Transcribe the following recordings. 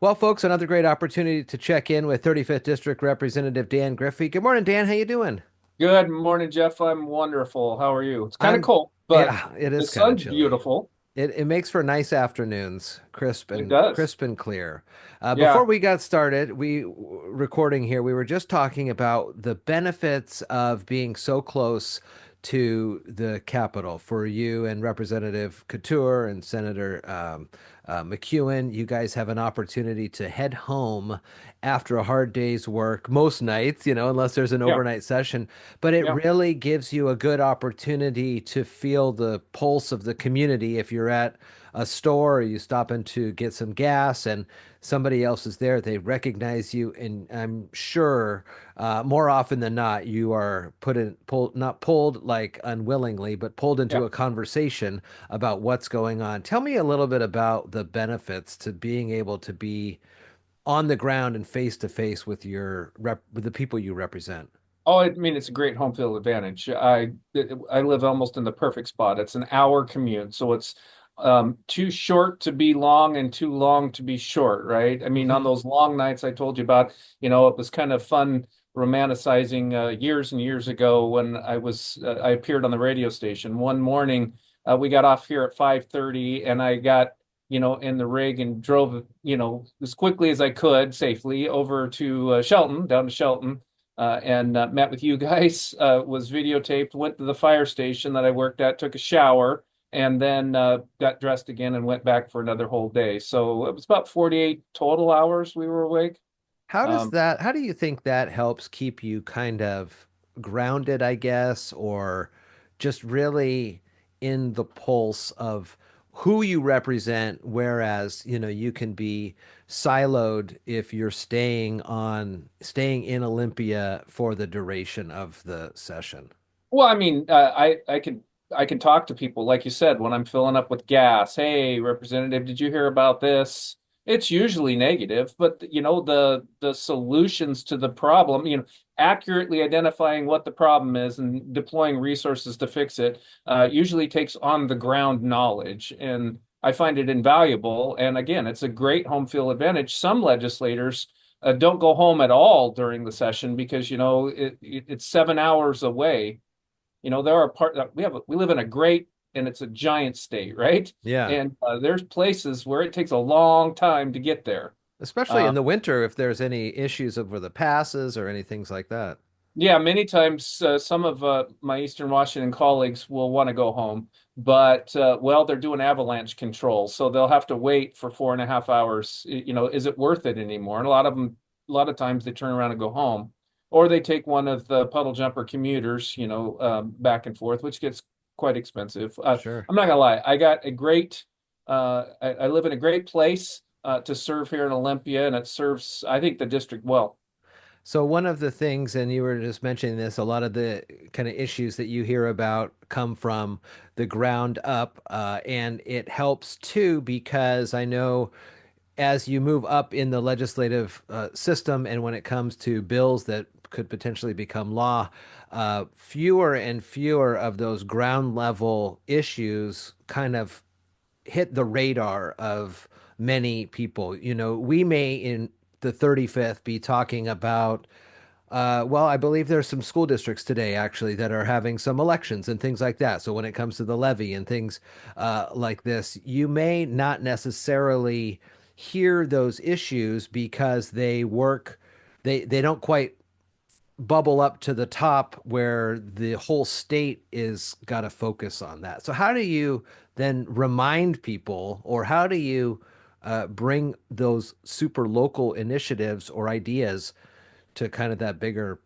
Well, folks, another great opportunity to check in with 35th District Representative Dan Griffey. Good morning, Dan. How you doing? Good morning, Jeff. I'm wonderful. How are you? It's kind of I'm, cold, but yeah, it the is kind of sun's chilly. beautiful. It makes for nice afternoons, It does. crisp and clear. Before Yeah. we got started, we recording here, we were just talking about the benefits of being so close to the Capitol for you and Representative Couture and Senator McEwen. You guys have an opportunity to head home after a hard day's work most nights, unless there's an Yeah. overnight session. But it Yeah. really gives you a good opportunity to feel the pulse of the community if you're at a store or you stop in to get some gas and somebody else is there, they recognize you, and I'm sure more often than not you are pulled, not pulled like unwillingly, but pulled into Yeah. a conversation about what's going on. Tell me a little bit about the benefits to being able to be on the ground and face to face with with the people you represent. Oh, I mean, it's a great home field advantage. I live almost in the perfect spot. It's an hour commute, so it's too short to be long and too long to be short, right? I mean, on Hmm. those long nights I told you about, it was kind of fun romanticizing years and years ago when I appeared on the radio station. One morning, we got off here at 5:30, and I got in the rig and drove, as quickly as I could safely over to Shelton, down to Shelton, and met with you guys, was videotaped, went to the fire station that I worked at, took a shower, and then got dressed again and went back for another whole day. So it was about 48 total hours we were awake. Um, How do you think that helps keep you kind of grounded, I guess, or just really in the pulse of who you represent, whereas, you can be siloed if you're staying in Olympia for the duration of the session. well, I mean, I can talk to people like you said when I'm filling up with gas. Hey, Representative, did you hear about this? It's usually negative, but the solutions to the problem, accurately identifying what the problem is and deploying resources to fix it, usually takes on the ground knowledge, and I find it invaluable. And again, it's a great home field advantage. Some legislators don't go home at all during the session because it's 7 hours away. There are we live in a great, and it's a giant state, right? Yeah. And there's places where it takes a long time to get there. Especially Uh, in the winter if there's any issues over the passes or any things like that. yeah, many times some of my Eastern Washington colleagues will want to go home, but well, they're doing avalanche control, so they'll have to wait for 4.5 hours. Is it worth it anymore? And a lot of times they turn around and go home, or they take one of the puddle jumper commuters, back and forth, which gets quite expensive. Sure. I'm not gonna lie, I live in a great place to serve here in Olympia, and it serves, I think, the district well. So one of the things, and you were just mentioning this, a lot of the kind of issues that you hear about come from the ground up, and it helps too because I know as you move up in the legislative system, and when it comes to bills that could potentially become law, fewer and fewer of those ground level issues kind of hit the radar of many people. We may in the 35th be talking about well, I believe there's some school districts today actually that are having some elections and things like that. So when it comes to the levy and things like this, you may not necessarily hear those issues because they don't quite bubble up to the top where the whole state is got to focus on that. So how do you then remind people, or how do you bring those super local initiatives or ideas to kind of that bigger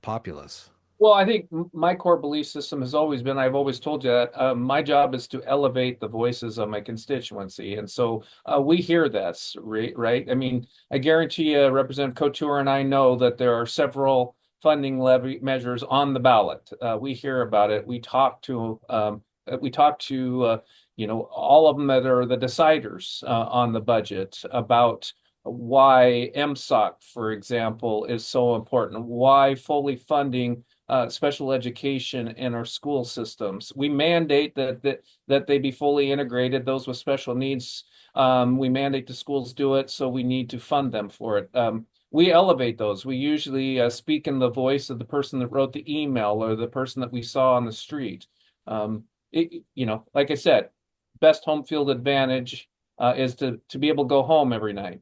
populace? Well, I think my core belief system has always been, I've always told you that my job is to elevate the voices of my constituency. And so we hear this, right? I mean, I guarantee you, Representative Couture and I know that there are several funding levy measures on the ballot. We hear about it. We talk to, all of them that are the deciders on the budget about why MSOC, for example, is so important, why fully funding special education in our school systems. We mandate that they be fully integrated. Those with special needs We mandate the schools do it, so we need to fund them for it. We elevate those. We usually speak in the voice of the person that wrote the email or the person that we saw on the street. Like I said, best home field advantage is to be able to go home every night.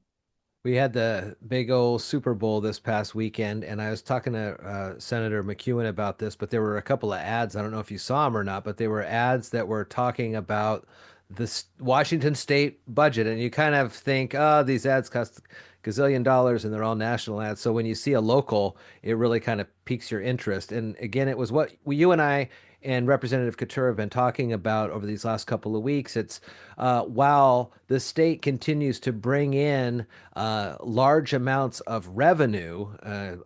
We had the big old Super Bowl this past weekend, and I was talking to Senator McEwen about this, but there were a couple of ads. I don't know if you saw them or not, but they were ads that were talking about the Washington state budget. And you kind of think, oh, these ads cost gazillion dollars and they're all national ads. So when you see a local, it really kind of piques your interest. And again, it was what you and I and Representative Couture have been talking about over these last couple of weeks. It's while the state continues to bring in large amounts of revenue,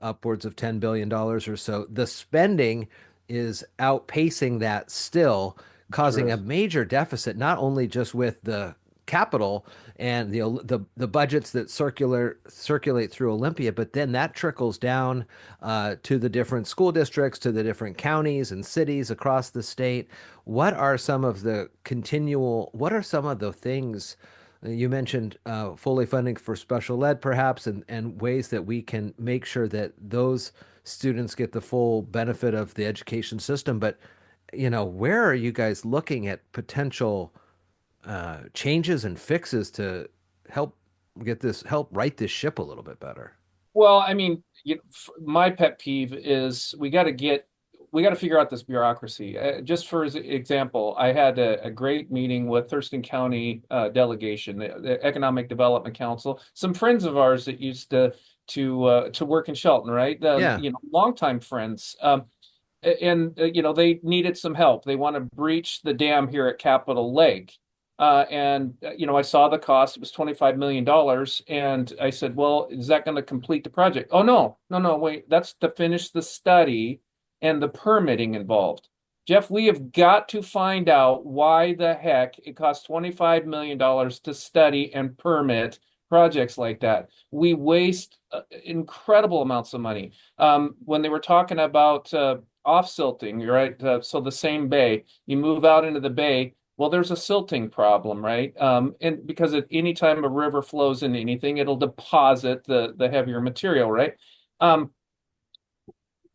upwards of $10 billion dollars or so, the spending is outpacing that still, causing a Interest. major deficit, not only just with the capital and the budgets that circulate through Olympia, but then that trickles down to the different school districts, to the different counties and cities across the state. What are some of the things you mentioned, fully funding for special ed, perhaps, and ways that we can make sure that those students get the full benefit of the education system. But, where are you guys looking at potential changes and fixes to help help right this ship a little bit better? Well, I mean, my pet peeve is we got to figure out this bureaucracy. Just for example, I had a great meeting with Thurston County delegation, the Economic Development Council, some friends of ours that used to work in Shelton, right? Yeah. Longtime friends. They needed some help. They want to breach the dam here at Capitol Lake. I saw the cost. It was $25 million. And I said, well, is that going to complete the project? Oh, no, no, no, wait. That's to finish the study and the permitting involved. Jeff, we have got to find out why the heck it costs $25 million to study and permit projects like that. We waste incredible amounts of money. When they were talking about off silting, right? So the same bay, you move out into the bay. Well, there's a silting problem, right? And because at any time a river flows into anything, it'll deposit the heavier material, right? Um,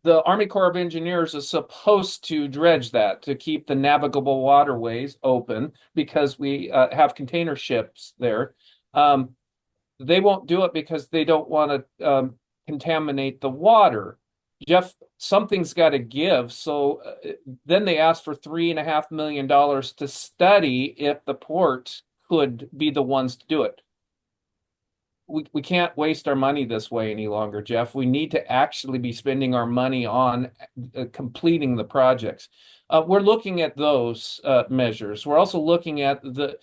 the Army Corps of Engineers is supposed to dredge that to keep the navigable waterways open because we have container ships there. Um, they won't do it because they don't want to contaminate the water. Jeff, something's got to give. So then they asked for $3.5 million to study if the port could be the ones to do it. We can't waste our money this way any longer, Jeff. We need to actually be spending our money on completing the projects. We're looking at those measures. We're also looking at the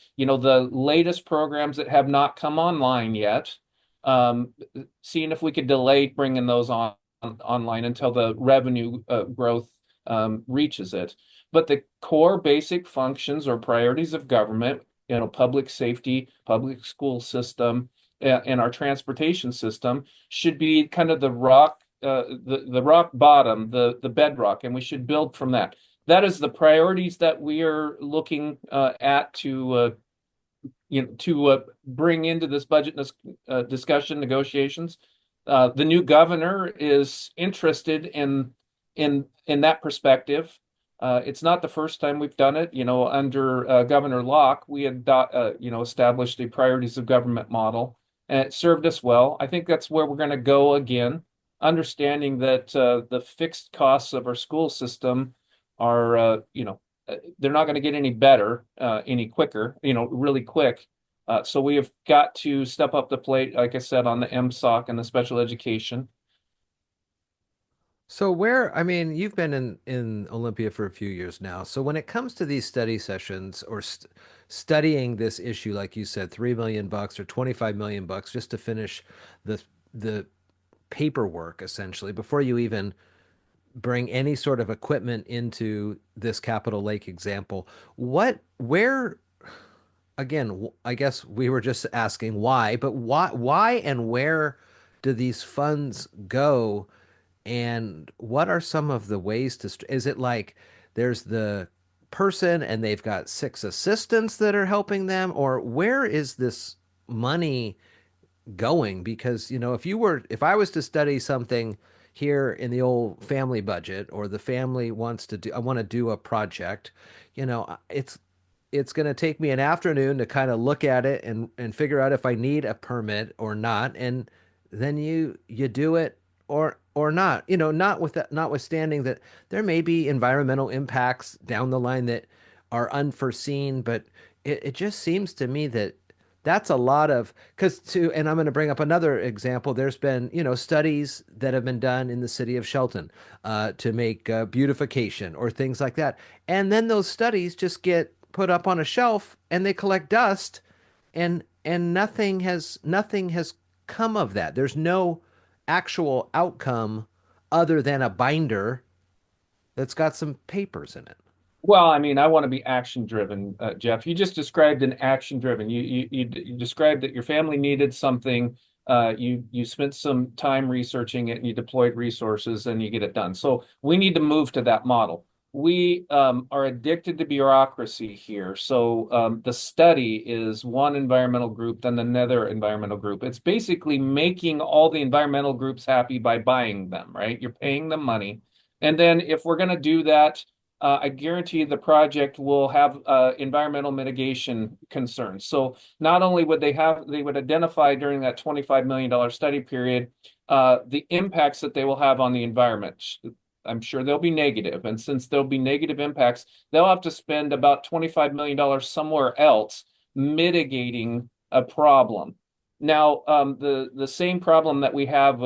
latest programs that have not come online yet, seeing if we could delay bringing those online until the revenue growth reaches it. But the core basic functions or priorities of government, public safety, public school system, and our transportation system should be kind of the rock, the rock bottom, the bedrock, and we should build from that. That is the priorities that we are looking at to bring into this budget discussion negotiations. The new governor is interested in that perspective. It's not the first time we've done it. Under Governor Locke, we had established a priorities of government model, and it served us well. I think that's where we're going to go again, understanding that the fixed costs of our school system are, they're not going to get any better any quicker, really quick. So we have got to step up the plate, like I said, on the MSOC and the special education. So I mean, you've been in Olympia for a few years now. So when it comes to these study sessions or studying this issue, like you said, 3 million bucks or 25 million bucks just to finish the paperwork essentially before you even bring any sort of equipment into this Capitol Lake example, where again, I guess we were just asking why, but why and where do these funds go? And what are some of the ways is it like there's the person and they've got six assistants that are helping them? Or where is this money going? Because, if I was to study something here in the old family budget, or the family wants to do, I want to do a project, it's going to take me an afternoon to kind of look at it and figure out if I need a permit or not. And then you do it or not, not with that, notwithstanding that there may be environmental impacts down the line that are unforeseen, but it just seems to me that that's a lot of, and I'm going to bring up another example. There's been, studies that have been done in the city of Shelton to make beautification or things like that. And then those studies just get put up on a shelf and they collect dust, and nothing has come of that. There's no actual outcome other than a binder that's got some papers in it. Well, I mean, I want to be action driven, Jeff. You just described an action driven. You described that your family needed something. You spent some time researching it and you deployed resources and you get it done. So we need to move to that model. We are addicted to bureaucracy here. So the study is one environmental group, then another environmental group. It's basically making all the environmental groups happy by buying them, right? You're paying them money. And then if we're going to do that, I guarantee the project will have environmental mitigation concerns. So not only would they would identify during that $25 million study period the impacts that they will have on the environment. I'm sure they'll be negative. And since there'll be negative impacts, they'll have to spend about $25 million somewhere else mitigating a problem. Now, the same problem that we have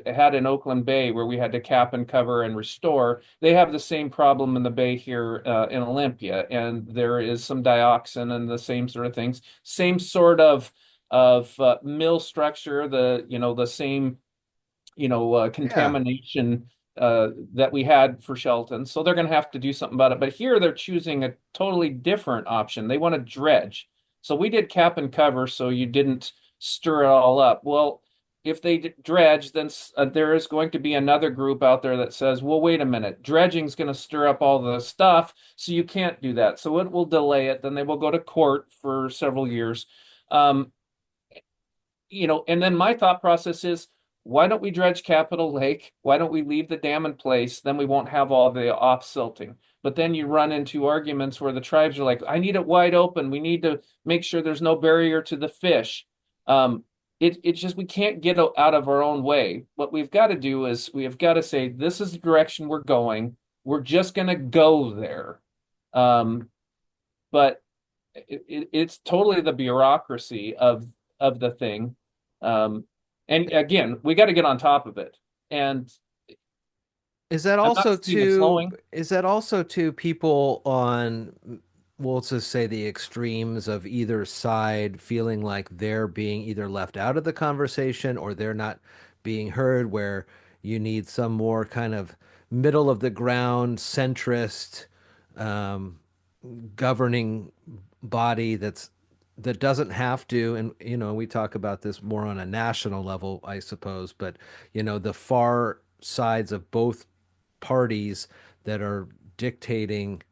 had in Oakland Bay, where we had to cap and cover and restore, they have the same problem in the bay here in Olympia, and there is some dioxin and the same sort of things, same sort of mill structure, the same Yeah. contamination that we had for Shelton. So they're going to have to do something about it. But here they're choosing a totally different option. They want to dredge. So we did cap and cover, so you didn't stir it all up. Well, if they dredge, then there is going to be another group out there that says, well, wait a minute, dredging is going to stir up all the stuff, so you can't do that. So it will delay it. Then they will go to court for several years. Um, and then my thought process is, why don't we dredge Capitol Lake? Why don't we leave the dam in place? Then we won't have all the off silting. But then you run into arguments where the tribes are like, I need it wide open. We need to make sure there's no barrier to the fish. It's just we can't get out of our own way. What we've got to do is we have got to say, this is the direction we're going. We're just going to go there. But it's totally the bureaucracy of the thing. And again, we got to get on top of it. And Is that I'm not also seeing it to slowing. is that also to people on, well, let's just say the extremes of either side feeling like they're being either left out of the conversation or they're not being heard, where you need some more kind of middle of the ground centrist um, governing body that doesn't have to, and we talk about this more on a national level, I suppose, but the far sides of both parties that are dictating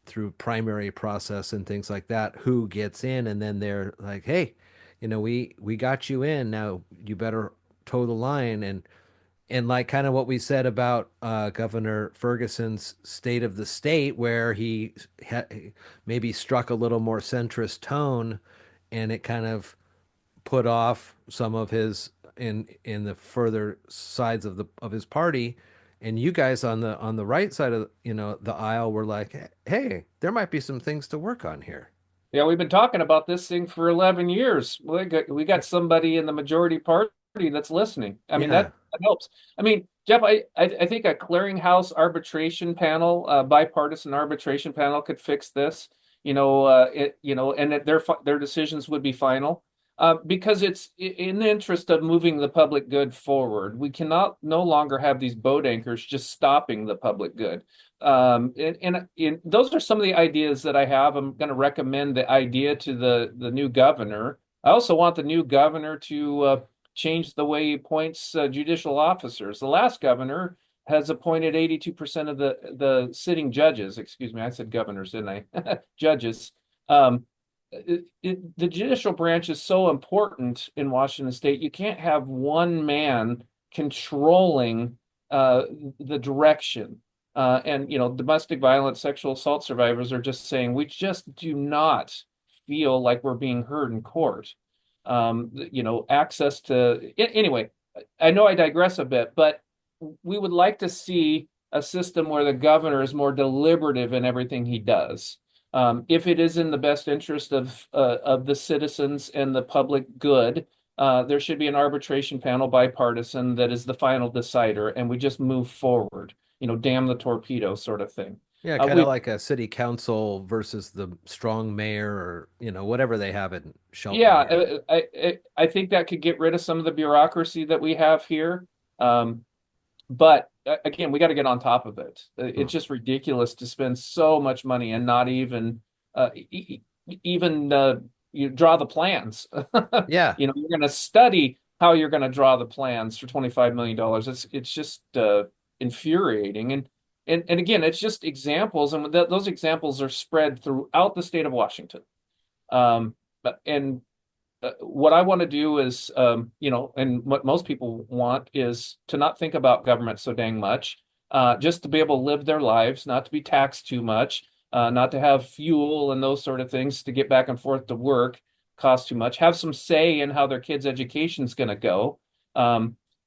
through primary process and things like that who gets in, and then they're like, hey, we got you in, now you better toe the line. And like kind of what we said about Governor Ferguson's State of the State, where he maybe struck a little more centrist tone, and it kind of put off some of his in the further sides of his party. And you guys on the right side of the aisle were like, hey, there might be some things to work on here. Yeah, we've been talking about this thing for 11 years. We got somebody in the majority party that's listening. I mean, Yeah. that helps. I mean, Jeff, I think a clearinghouse arbitration panel, bipartisan arbitration panel could fix this, and that their decisions would be final. Because it's in the interest of moving the public good forward. We cannot no longer have these boat anchors just stopping the public good. And those are some of the ideas that I have. I'm going to recommend the idea to the new governor. I also want the new governor to change the way he appoints judicial officers. The last governor has appointed 82% of the sitting judges. Excuse me, I said governors, didn't I? Judges. Um, the judicial branch is so important in Washington State. You can't have one man controlling uh, the direction. And domestic violence, sexual assault survivors are just saying we just do not feel like we're being heard in court. Access to anyway. I know I digress a bit, but we would like to see a system where the governor is more deliberative in everything he does. If it is in the best interest of the citizens and the public good, there should be an arbitration panel, bipartisan, that is the final decider, and we just move forward. Damn the torpedo sort of thing. Yeah, kind of We like a city council versus the strong mayor or, whatever they have in Shelton Yeah, here. I think that could get rid of some of the bureaucracy that we have here. But again, we got to get on top of it. Hmm. It's just ridiculous to spend so much money and not even you draw the plans. Yeah. You're going to study how you're going to draw the plans for $25 million. It's just infuriating. And again, it's just examples, and those examples are spread throughout the state of Washington. And what I want to do is, and what most people want is to not think about government so dang much, just to be able to live their lives, not to be taxed too much, not to have fuel and those sort of things to get back and forth to work cost too much, have some say in how their kids' education's going to go,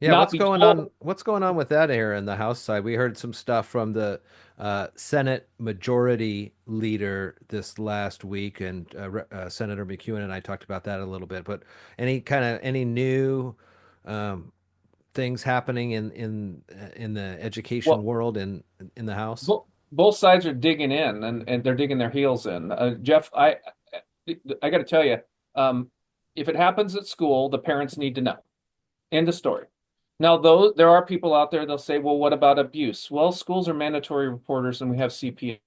Yeah, not what's be going on? told. What's going on with that here in the House side? We heard some stuff from the Senate Majority Leader this last week, and Senator McEwen and I talked about that a little bit. But any new um, things happening in the education Well, world in the House? both sides are digging in, and they're digging their heels in. Jeff, I got to tell you, um, if it happens at school, the parents need to know. End of story. Now, though, there are people out there, they'll say, well, what about abuse? Well, schools are mandatory reporters, and we have CPS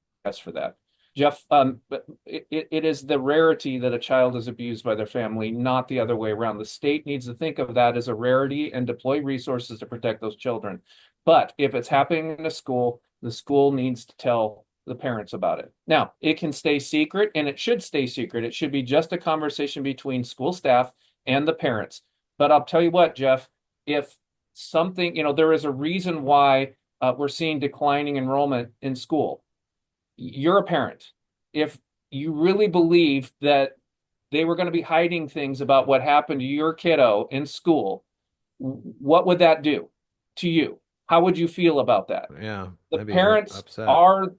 for that. Jeff, but it is the rarity that a child is abused by their family, not the other way around. The state needs to think of that as a rarity and deploy resources to protect those children. But if it's happening in a school, the school needs to tell the parents about it. Now, it can stay secret, and it should stay secret. It should be just a conversation between school staff and the parents. But I'll tell you what, Jeff, if something, there is a reason why we're seeing declining enrollment in school. You're a parent. If you really believe that they were going to be hiding things about what happened to your kiddo in school, what would that do to you? How would you feel about that? Yeah, The I'd be very parents upset. are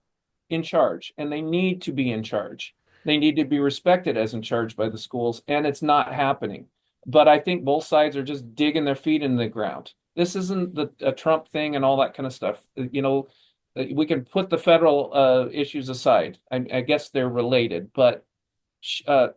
in charge, and they need to be in charge. They need to be respected as in charge by the schools, and it's not happening. But I think both sides are just digging their feet in the ground. This isn't a Trump thing and all that kind of stuff. We can put the federal issues aside. I guess they're related, but a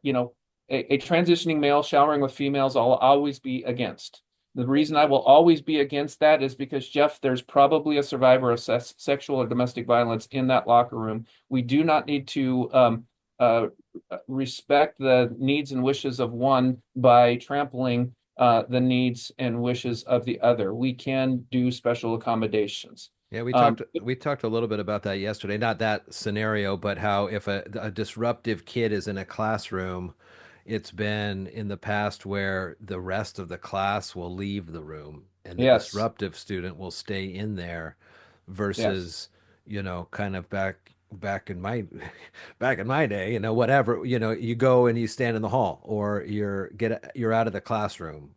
transitioning male showering with females, I'll always be against. The reason I will always be against that is because, Jeff, there's probably a survivor of sexual or domestic violence in that locker room. We do not need to respect the needs and wishes of one by trampling the needs and wishes of the other. We can do special accommodations. Yeah, Um, we talked a little bit about that yesterday. Not that scenario, but how if a disruptive kid is in a classroom, it's been in the past where the rest of the class will leave the room and the yes, disruptive student will stay in there yes. versus, kind of back in my back in my day, whatever, you go and you stand in the hall or you're out of the classroom.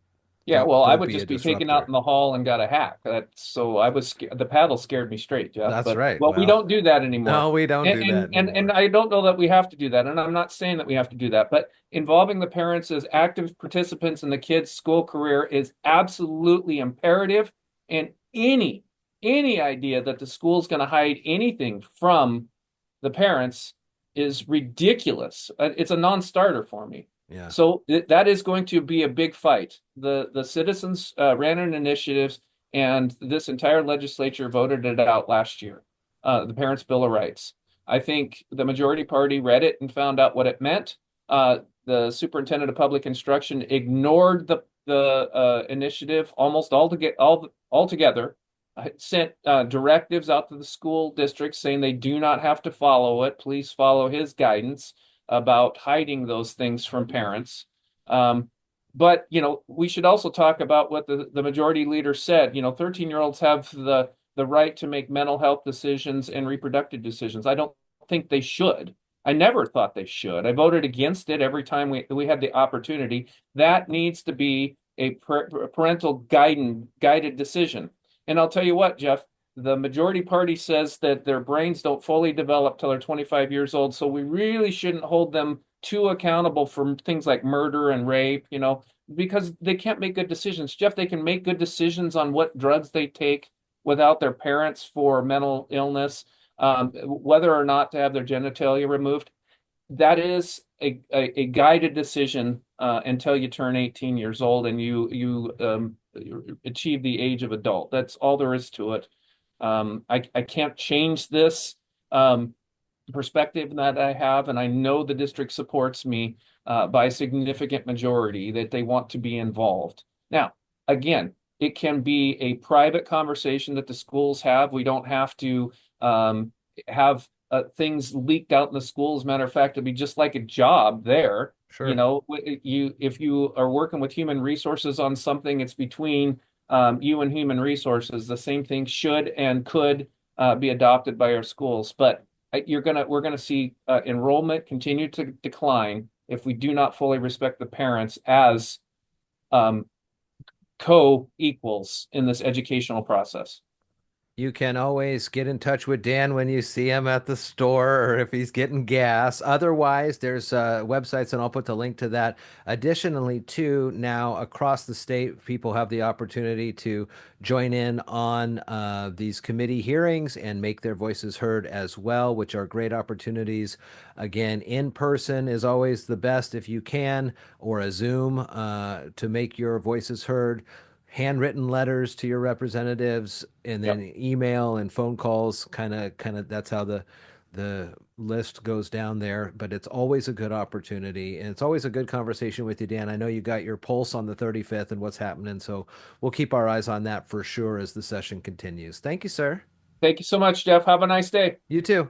Yeah, Don't well, I don't would be a just be taken out disruptor. in the hall and got a hack. So I was scared. The paddle scared me straight, Jeff. That's But right. well, we Well, don't do that anymore. no, we don't And do that and and and anymore. I don't know that we have to do that. And I'm not saying that we have to do that, but involving the parents as active participants in the kids' school career is absolutely imperative. And any idea that the school's going to hide anything from the parents is ridiculous. It's a non-starter for me. Yeah. So that is going to be a big fight. The citizens ran an initiative, and this entire legislature voted it out last year. The Parents' Bill of Rights. I think the majority party read it and found out what it meant. The superintendent of public instruction ignored the initiative almost altogether. sent directives out to the school districts saying they do not have to follow it. Please follow his guidance about hiding those things from parents. Um, but we should also talk about what the majority leader said. 13-year-olds have the right to make mental health decisions and reproductive decisions. I don't think they should. I never thought they should. I voted against it every time we had the opportunity. That needs to be a parental guided decision. And I'll tell you what, Jeff, the majority party says that their brains don't fully develop till they're 25 years old. So we really shouldn't hold them too accountable for things like murder and rape, because they can't make good decisions. Jeff, they can make good decisions on what drugs they take without their parents for mental illness, whether or not to have their genitalia removed. That is a guided decision until you turn 18 years old and you achieve the age of adult. That's all there is to it. I can't change this perspective that I have, and I know the district supports me by a significant majority that they want to be involved. Now, again, it can be a private conversation that the schools have. We don't have to have things leaked out in the school. As a matter of fact, it'd be just like a job there. Sure. If you are working with human resources on something, it's between you and human resources. The same thing should and could be adopted by our schools. But we're gonna see enrollment continue to decline if we do not fully respect the parents as um, co-equals in this educational process. You can always get in touch with Dan when you see him at the store or if he's getting gas. Otherwise, there's websites, and I'll put the link to that. Additionally, too, now across the state, people have the opportunity to join in on these committee hearings and make their voices heard as well, which are great opportunities. Again, in person is always the best if you can, or a Zoom to make your voices heard. Handwritten letters to your representatives, and Yep. then email and phone calls, kind of that's how the list goes down there. But it's always a good opportunity, and it's always a good conversation with you, Dan. I know you got your pulse on the 35th and what's happening, so we'll keep our eyes on that for sure as the session continues. Thank you, sir. Thank you so much, Jeff. Have a nice day. You too.